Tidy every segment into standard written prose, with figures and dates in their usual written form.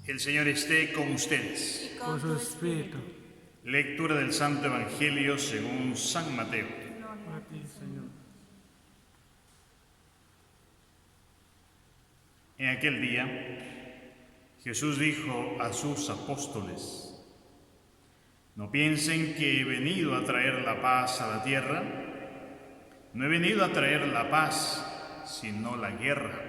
El Señor esté con ustedes. Y con tu espíritu. Lectura del Santo Evangelio según San Mateo. Gloria a ti, Señor. En aquel día, Jesús dijo a sus apóstoles: no piensen que he venido a traer la paz a la tierra. No he venido a traer la paz, sino la guerra.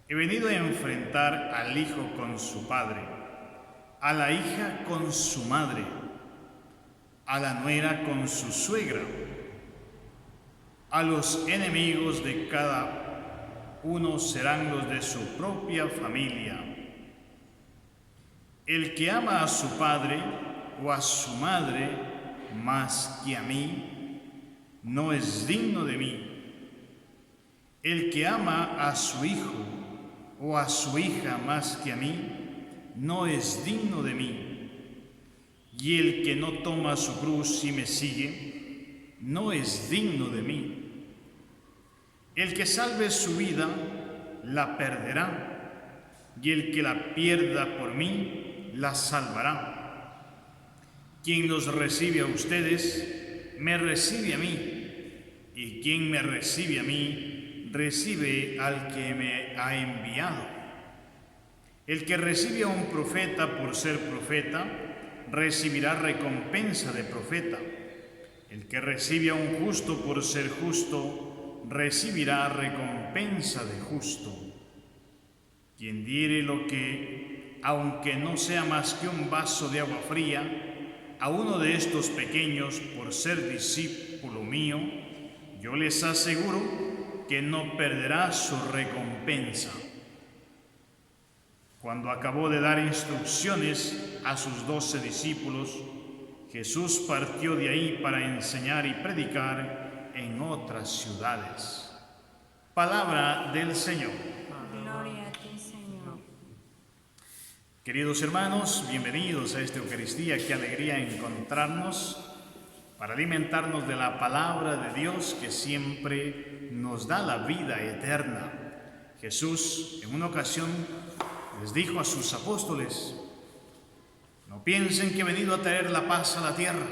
He venido a enfrentar al hijo con su padre, a la hija con su madre, a la nuera con su suegra. A los enemigos de cada uno serán los de su propia familia. El que ama a su padre o a su madre más que a mí, no es digno de mí. El que ama a su hijo o a su hija más que a mí, no es digno de mí. Y el que no toma su cruz y me sigue, no es digno de mí. El que salve su vida, la perderá, y el que la pierda por mí, la salvará. Quien los recibe a ustedes, me recibe a mí, y quien me recibe a mí, recibe al que me ha enviado. El que recibe a un profeta por ser profeta, recibirá recompensa de profeta. El que recibe a un justo por ser justo, recibirá recompensa de justo. Quien diere lo que, aunque no sea más que un vaso de agua fría, a uno de estos pequeños por ser discípulo mío, yo les aseguro que no perderá su recompensa. Cuando acabó de dar instrucciones a sus 12 discípulos, Jesús partió de ahí para enseñar y predicar en otras ciudades. Palabra del Señor. Gloria a ti, Señor. Queridos hermanos, bienvenidos a esta Eucaristía. Qué alegría encontrarnos para alimentarnos de la palabra de Dios que siempre nos da la vida eterna. Jesús en una ocasión les dijo a sus apóstoles: no piensen que he venido a traer la paz a la tierra.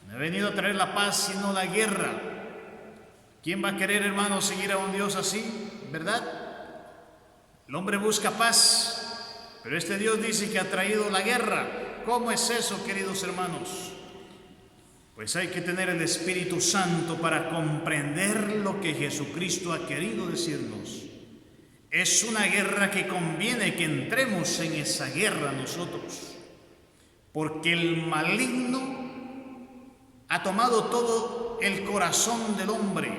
No he venido a traer la paz sino la guerra. ¿Quién va a querer, hermanos, seguir a un Dios así? ¿Verdad? El hombre busca paz, pero este Dios dice que ha traído la guerra. ¿Cómo es eso, queridos hermanos? Pues hay que tener el Espíritu Santo para comprender lo que Jesucristo ha querido decirnos. Es una guerra que conviene que entremos en esa guerra nosotros, porque el maligno ha tomado todo el corazón del hombre.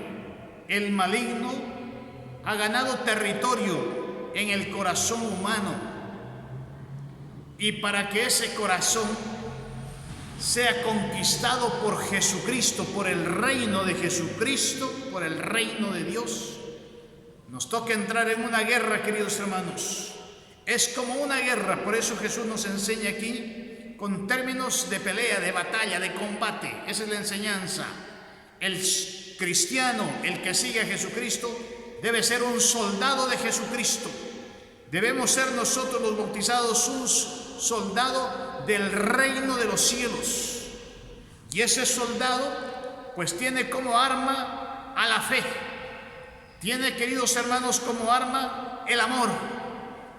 El maligno ha ganado territorio en el corazón humano, y para que ese corazón sea conquistado por Jesucristo, por el reino de Jesucristo, por el reino de Dios, nos toca entrar en una guerra, queridos hermanos. Es como una guerra, por eso Jesús nos enseña aquí con términos de pelea, de batalla, de combate. Esa es la enseñanza. El cristiano, el que sigue a Jesucristo, debe ser un soldado de Jesucristo. Debemos ser nosotros los bautizados un soldado del reino de los cielos. Y ese soldado pues tiene como arma a la fe. Tiene, queridos hermanos, como arma el amor.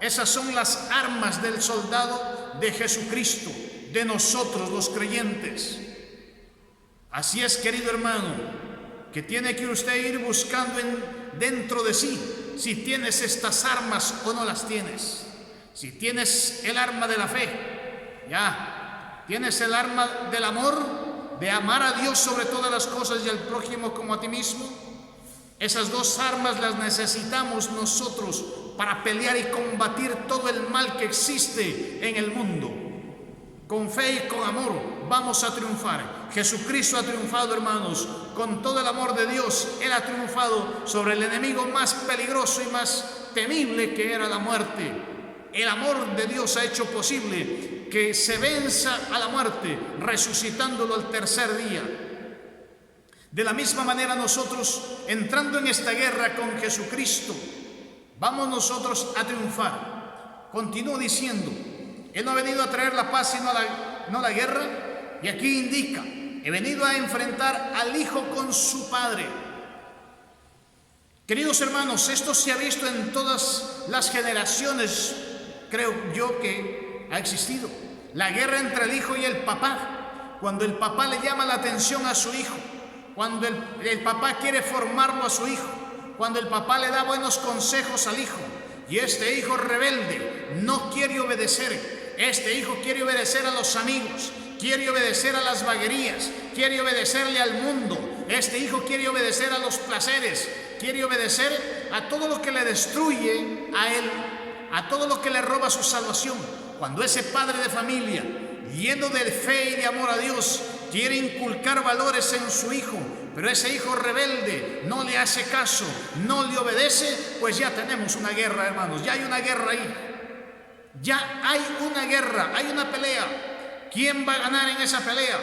Esas son las armas del soldado de Jesucristo, de nosotros los creyentes. Así es, querido hermano, que tiene que usted ir buscando dentro de sí si tienes estas armas o no las tienes. Si tienes el arma de la fe, ya. Tienes el arma del amor, de amar a Dios sobre todas las cosas y al prójimo como a ti mismo. Esas dos armas las necesitamos nosotros para pelear y combatir todo el mal que existe en el mundo. Con fe y con amor vamos a triunfar. Jesucristo ha triunfado, hermanos, con todo el amor de Dios. Él ha triunfado sobre el enemigo más peligroso y más temible, que era la muerte. El amor de Dios ha hecho posible que se venza a la muerte, resucitándolo al tercer día. De la misma manera nosotros, entrando en esta guerra con Jesucristo, vamos nosotros a triunfar. continúa diciendo, Él no ha venido a traer la paz sino no la guerra. Y aquí indica, he venido a enfrentar al hijo con su padre. Queridos hermanos, esto se ha visto en todas las generaciones, creo yo, que ha existido. La guerra entre el hijo y el papá, cuando el papá le llama la atención a su hijo, cuando el papá quiere formarlo a su hijo, cuando el papá le da buenos consejos al hijo, y este hijo rebelde no quiere obedecer. Este hijo quiere obedecer a los amigos, quiere obedecer a las vaguerías, quiere obedecerle al mundo. Este hijo quiere obedecer a los placeres, quiere obedecer a todo lo que le destruye a él, a todo lo que le roba su salvación. Cuando ese padre de familia, lleno de fe y de amor a Dios, quiere inculcar valores en su hijo, pero ese hijo rebelde no le hace caso, no le obedece, pues ya tenemos una guerra, hermanos, ya hay una guerra ahí. Ya hay una guerra, hay una pelea. ¿Quién va a ganar en esa pelea?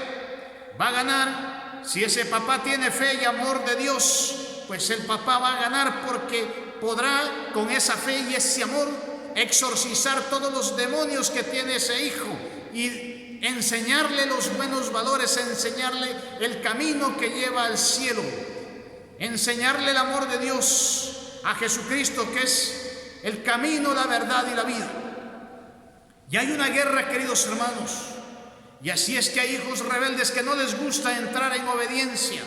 Va a ganar si ese papá tiene fe y amor de Dios, pues el papá va a ganar porque podrá con esa fe y ese amor exorcizar todos los demonios que tiene ese hijo y enseñarle los buenos valores, enseñarle el camino que lleva al cielo, enseñarle el amor de Dios, a Jesucristo, que es el camino, la verdad y la vida. Y hay una guerra, queridos hermanos, y así es que hay hijos rebeldes que no les gusta entrar en obediencia,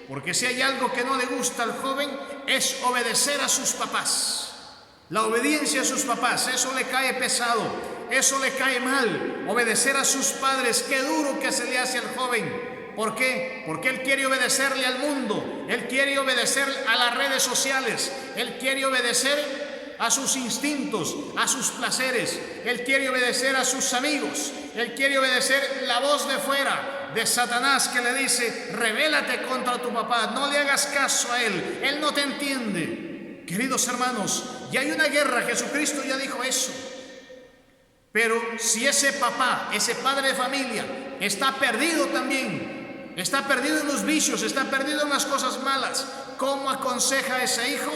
porque si hay algo que no le gusta al joven es obedecer a sus papás. La obediencia a sus papás, eso le cae pesado, eso le cae mal. Obedecer a sus padres, qué duro que se le hace al joven. ¿Por qué? Porque él quiere obedecerle al mundo, él quiere obedecer a las redes sociales, él quiere obedecer a sus instintos, a sus placeres, él quiere obedecer a sus amigos, él quiere obedecer la voz de fuera de Satanás que le dice, rebélate contra tu papá, no le hagas caso a él no te entiende. Queridos hermanos, ya hay una guerra, Jesucristo ya dijo eso. Pero si ese papá, ese padre de familia, está perdido también, está perdido en los vicios, está perdido en las cosas malas, ¿cómo aconseja a ese hijo?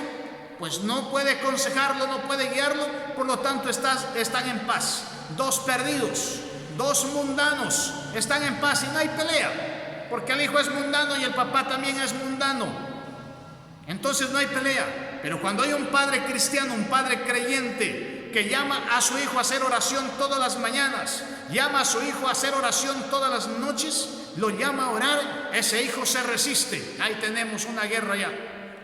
Pues no puede aconsejarlo, no puede guiarlo, por lo tanto están en paz. Dos perdidos, dos mundanos, están en paz y no hay pelea, porque el hijo es mundano y el papá también es mundano. Entonces no hay pelea. Pero cuando hay un padre cristiano, un padre creyente, que llama a su hijo a hacer oración todas las mañanas, llama a su hijo a hacer oración todas las noches, lo llama a orar, ese hijo se resiste. Ahí tenemos una guerra ya.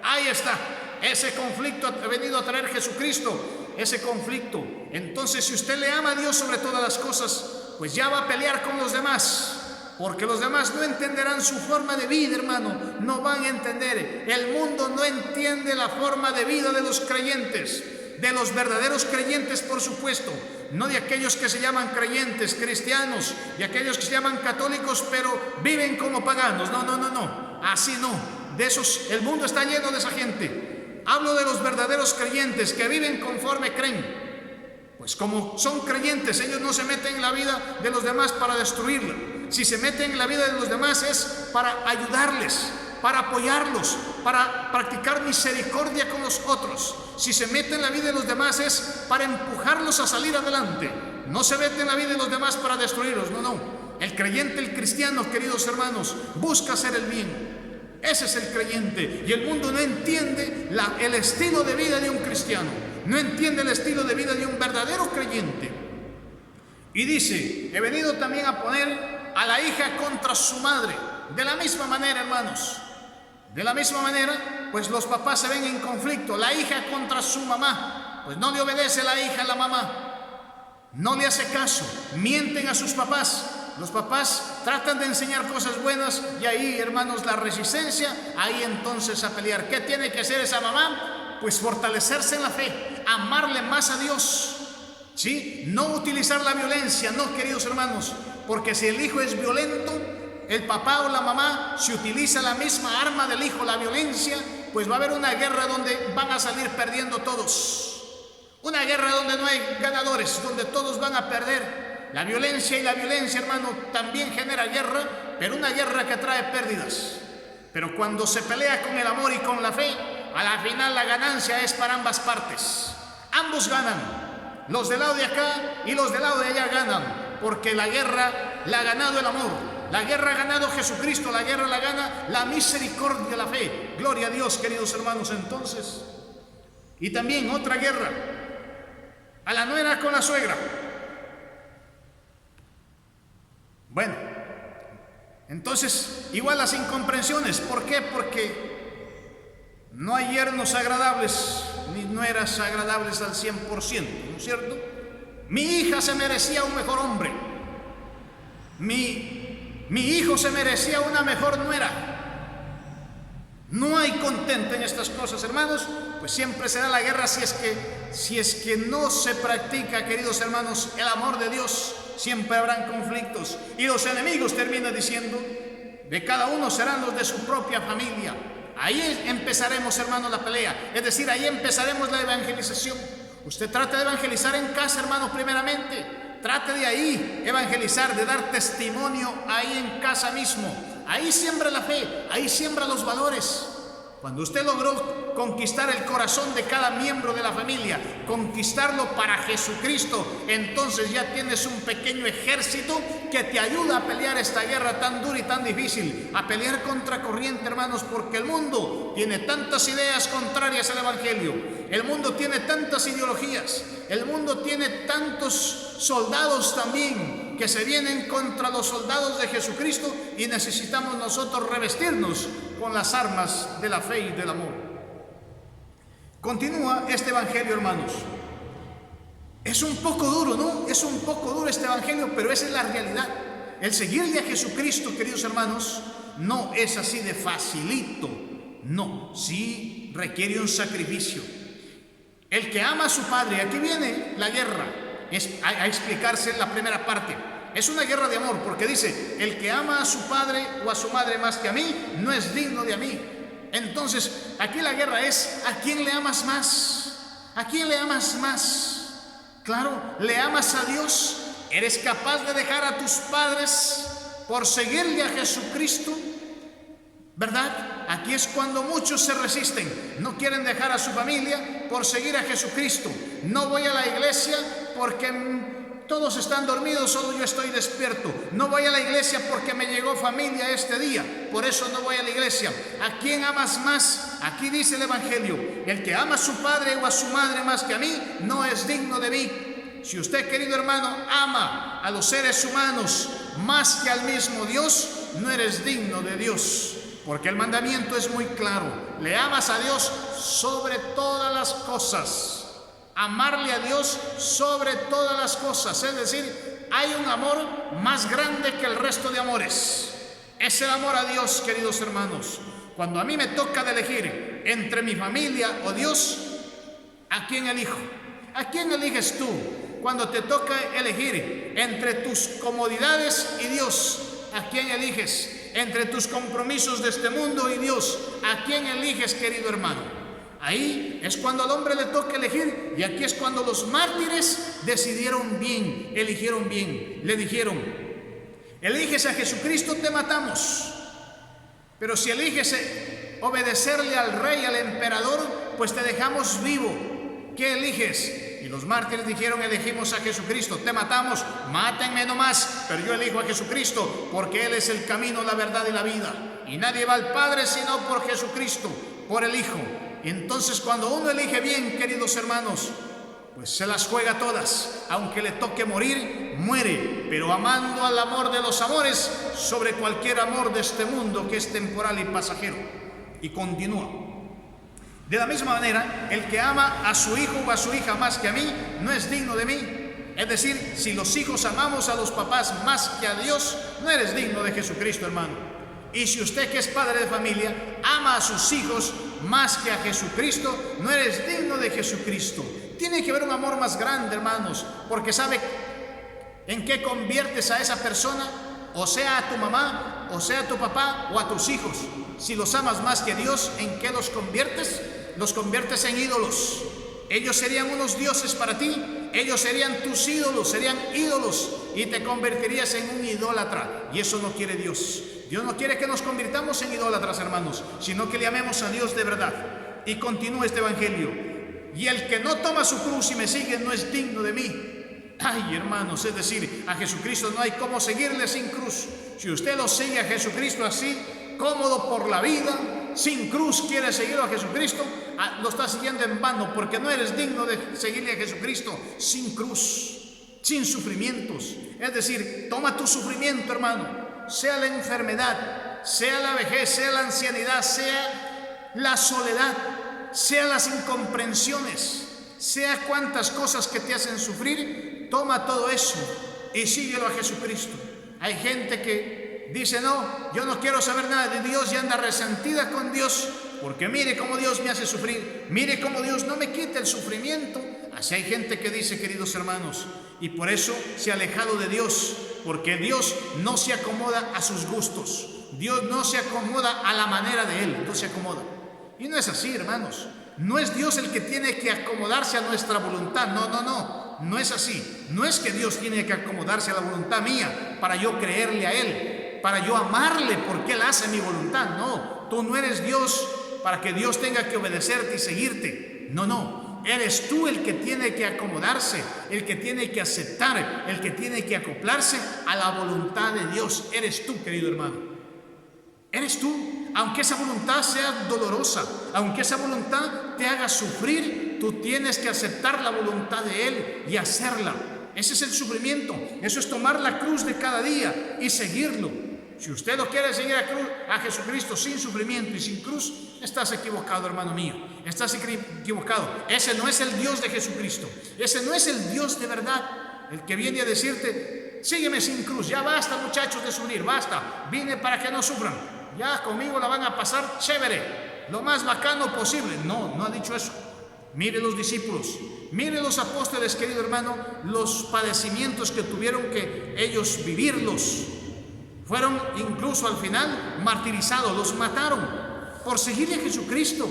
Ahí está. Ese conflicto ha venido a traer Jesucristo, ese conflicto. Entonces, si usted le ama a Dios sobre todas las cosas, pues ya va a pelear con los demás, porque los demás no entenderán su forma de vida, hermano, no van a entender. El mundo no entiende la forma de vida de los creyentes, de los verdaderos creyentes, por supuesto, no de aquellos que se llaman creyentes, cristianos, de aquellos que se llaman católicos, pero viven como paganos. No, así no. De esos, el mundo está lleno de esa gente. Hablo de los verdaderos creyentes que viven conforme creen. Pues como son creyentes, ellos no se meten en la vida de los demás para destruirla. Si se meten en la vida de los demás es para ayudarles, para apoyarlos, para practicar misericordia con los otros. Si se meten en la vida de los demás es para empujarlos a salir adelante. No se meten en la vida de los demás para destruirlos, no. El creyente, el cristiano, queridos hermanos, busca hacer el bien. Ese es el creyente, y el mundo no entiende el estilo de vida de un cristiano, no entiende el estilo de vida de un verdadero creyente. Y dice, he venido también a poner a la hija contra su madre. De la misma manera, hermanos, de la misma manera, pues los papás se ven en conflicto. La hija contra su mamá, pues no le obedece la hija a la mamá, no le hace caso, mienten a sus papás. Los papás tratan de enseñar cosas buenas y ahí, hermanos, la resistencia, ahí entonces a pelear. ¿Qué tiene que hacer esa mamá? Pues fortalecerse en la fe, amarle más a Dios, ¿sí? No utilizar la violencia, no, queridos hermanos, porque si el hijo es violento, el papá o la mamá, si utiliza la misma arma del hijo, la violencia, pues va a haber una guerra donde van a salir perdiendo todos. Una guerra donde no hay ganadores, donde todos van a perder. La violencia, hermano, también genera guerra, pero una guerra que trae pérdidas. Pero cuando se pelea con el amor y con la fe, a la final la ganancia es para ambas partes. Ambos ganan. Los del lado de acá y los del lado de allá ganan, porque la guerra la ha ganado el amor, la guerra ha ganado Jesucristo, la guerra la gana la misericordia, la fe. Gloria a Dios, queridos hermanos. Entonces, y también otra guerra, a la nuera con la suegra. Bueno, entonces igual las incomprensiones. ¿Por qué? Porque no hay yernos agradables ni nueras agradables al 100%, ¿no es cierto? Mi hija se merecía un mejor hombre, mi hijo se merecía una mejor nuera. No hay contento en estas cosas, hermanos. Pues siempre será la guerra si es que no se practica, queridos hermanos, el amor de Dios. Siempre habrán conflictos, y los enemigos, terminan diciendo, de cada uno serán los de su propia familia. Ahí empezaremos, hermanos, la pelea. Es decir, ahí empezaremos la evangelización. Usted trate de evangelizar en casa, hermanos, primeramente. Trate de ahí evangelizar, de dar testimonio ahí en casa mismo. Ahí siembra la fe, ahí siembra los valores. Cuando usted logró conquistar el corazón de cada miembro de la familia, conquistarlo para Jesucristo, entonces ya tienes un pequeño ejército que te ayuda a pelear esta guerra tan dura y tan difícil, a pelear contra corriente, hermanos, porque el mundo tiene tantas ideas contrarias al Evangelio, el mundo tiene tantas ideologías, el mundo tiene tantos soldados también que se vienen contra los soldados de Jesucristo, y necesitamos nosotros revestirnos con las armas de la fe y del amor. Continúa este evangelio, hermanos. Es un poco duro, ¿no? Es un poco duro este evangelio, pero esa es la realidad. El seguirle a Jesucristo, queridos hermanos, no es así de facilito. No, sí requiere un sacrificio. El que ama a su padre, aquí viene la guerra, es a explicarse la primera parte. Es una guerra de amor, porque dice, el que ama a su padre o a su madre más que a mí, no es digno de a mí. Entonces, aquí la guerra es, ¿a quién le amas más? ¿A quién le amas más? Claro, ¿le amas a Dios? ¿Eres capaz de dejar a tus padres por seguirle a Jesucristo? ¿Verdad? Aquí es cuando muchos se resisten, no quieren dejar a su familia por seguir a Jesucristo. No voy a la iglesia porque todos están dormidos, solo yo estoy despierto. No voy a la iglesia porque me llegó familia este día, por eso no voy a la iglesia. ¿A quién amas más? Aquí dice el evangelio, el que ama a su padre o a su madre más que a mí, no es digno de mí. Si usted, querido hermano, ama a los seres humanos más que al mismo Dios, no eres digno de Dios. Porque el mandamiento es muy claro, le amas a Dios sobre todas las cosas. Amarle a Dios sobre todas las cosas, es decir, hay un amor más grande que el resto de amores. Es el amor a Dios, queridos hermanos. Cuando a mí me toca de elegir entre mi familia o Dios, ¿a quién elijo? ¿A quién eliges tú? Cuando te toca elegir entre tus comodidades y Dios, ¿a quién eliges? Entre tus compromisos de este mundo y Dios, ¿a quién eliges, querido hermano? Ahí es cuando al hombre le toca elegir, y aquí es cuando los mártires decidieron bien, eligieron bien. Le dijeron, eliges a Jesucristo, te matamos. Pero si eliges obedecerle al rey, al emperador, pues te dejamos vivo. ¿Qué eliges? Y los mártires dijeron, elegimos a Jesucristo, te matamos, mátenme nomás, pero yo elijo a Jesucristo, porque Él es el camino, la verdad y la vida. Y nadie va al Padre sino por Jesucristo, por el Hijo. Entonces, cuando uno elige bien, queridos hermanos, pues se las juega todas. Aunque le toque morir, muere, pero amando al amor de los amores sobre cualquier amor de este mundo que es temporal y pasajero. Y continúa. De la misma manera, el que ama a su hijo o a su hija más que a mí, no es digno de mí. Es decir, si los hijos amamos a los papás más que a Dios, no eres digno de Jesucristo, hermano. Y si usted, que es padre de familia, ama a sus hijos más que a Jesucristo, no eres digno de Jesucristo. Tiene que haber un amor más grande, hermanos, porque ¿sabe en qué conviertes a esa persona? O sea a tu mamá, o sea a tu papá, o a tus hijos. Si los amas más que Dios, ¿en qué los conviertes? Los conviertes en ídolos. Ellos serían unos dioses para ti, ellos serían tus ídolos, serían ídolos, y te convertirías en un idólatra. Y eso no quiere Dios. Dios no quiere que nos convirtamos en idólatras, hermanos, sino que le amemos a Dios de verdad. Y continúa este evangelio. y el que no toma su cruz y me sigue no es digno de mí. Ay, hermanos, es decir, a Jesucristo no hay cómo seguirle sin cruz. Si usted lo sigue a Jesucristo así, cómodo por la vida, sin cruz, quiere seguirlo a Jesucristo, lo está siguiendo en vano, porque no eres digno de seguirle a Jesucristo sin cruz, sin sufrimientos. Es decir, toma tu sufrimiento, hermano, sea la enfermedad, sea la vejez, sea la ancianidad, sea la soledad, sea las incomprensiones, sea cuantas cosas que te hacen sufrir, toma todo eso y síguelo a Jesucristo. Hay gente que dice, no, yo no quiero saber nada de Dios, y anda resentida con Dios, porque mire cómo Dios me hace sufrir, mire cómo Dios no me quita el sufrimiento. Así hay gente que dice, queridos hermanos, y por eso se ha alejado de Dios, porque Dios no se acomoda a sus gustos, Dios no se acomoda a la manera de Él, no se acomoda. Y no es así, hermanos. No es Dios el que tiene que acomodarse a nuestra voluntad. No es así. No es que Dios tiene que acomodarse a la voluntad mía para yo creerle a Él, para yo amarle porque Él hace mi voluntad. No, tú no eres Dios para que Dios tenga que obedecerte y seguirte. No, eres tú el que tiene que acomodarse, el que tiene que aceptar, el que tiene que acoplarse a la voluntad de Dios. Eres tú, querido hermano. Eres tú. Aunque esa voluntad sea dolorosa, aunque esa voluntad te haga sufrir, tú tienes que aceptar la voluntad de Él y hacerla. Ese es el sufrimiento. Eso es tomar la cruz de cada día y seguirlo. Si usted lo quiere seguir a Jesucristo sin sufrimiento y sin cruz, estás equivocado, hermano mío. Estás equivocado. Ese no es el Dios de Jesucristo. Ese no es el Dios de verdad. El que viene a decirte, sígueme sin cruz. Ya basta, muchachos, de sufrir. Basta. Vine para que no sufran. Ya conmigo la van a pasar chévere, lo más bacano posible. No ha dicho eso. Mire los discípulos, mire los apóstoles, querido hermano, los padecimientos que tuvieron que ellos vivirlos. Fueron incluso al final martirizados, los mataron por seguirle a Jesucristo.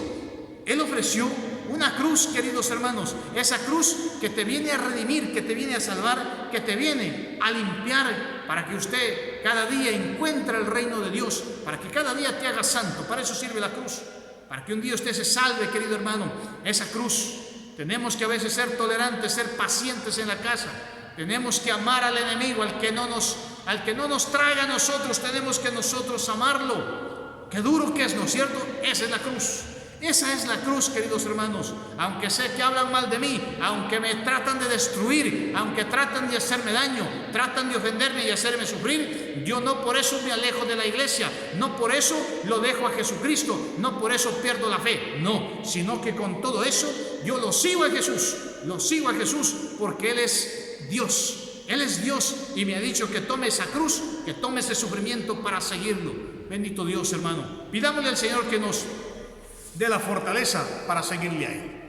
Él ofreció una cruz, queridos hermanos, esa cruz que te viene a redimir, que te viene a salvar, que te viene a limpiar, para que usted cada día encuentre el reino de Dios, para que cada día te haga santo. Para eso sirve la cruz, para que un día usted se salve, querido hermano. Esa cruz. Tenemos que a veces ser tolerantes, ser pacientes en la casa. Tenemos que amar al enemigo, al que no nos traga a nosotros, tenemos que nosotros amarlo. Qué duro que es, ¿no es cierto? Esa es la cruz. Esa es la cruz, queridos hermanos. Aunque sé que hablan mal de mí, aunque me tratan de destruir, aunque tratan de hacerme daño, tratan de ofenderme y hacerme sufrir, yo no por eso me alejo de la iglesia, no por eso lo dejo a Jesucristo, no por eso pierdo la fe, no, sino que con todo eso yo lo sigo a Jesús porque Él es Dios. Él es Dios y me ha dicho que tome esa cruz, que tome ese sufrimiento para seguirlo. Bendito Dios, hermano. Pidámosle al Señor que nos de la fortaleza para seguirle a Él.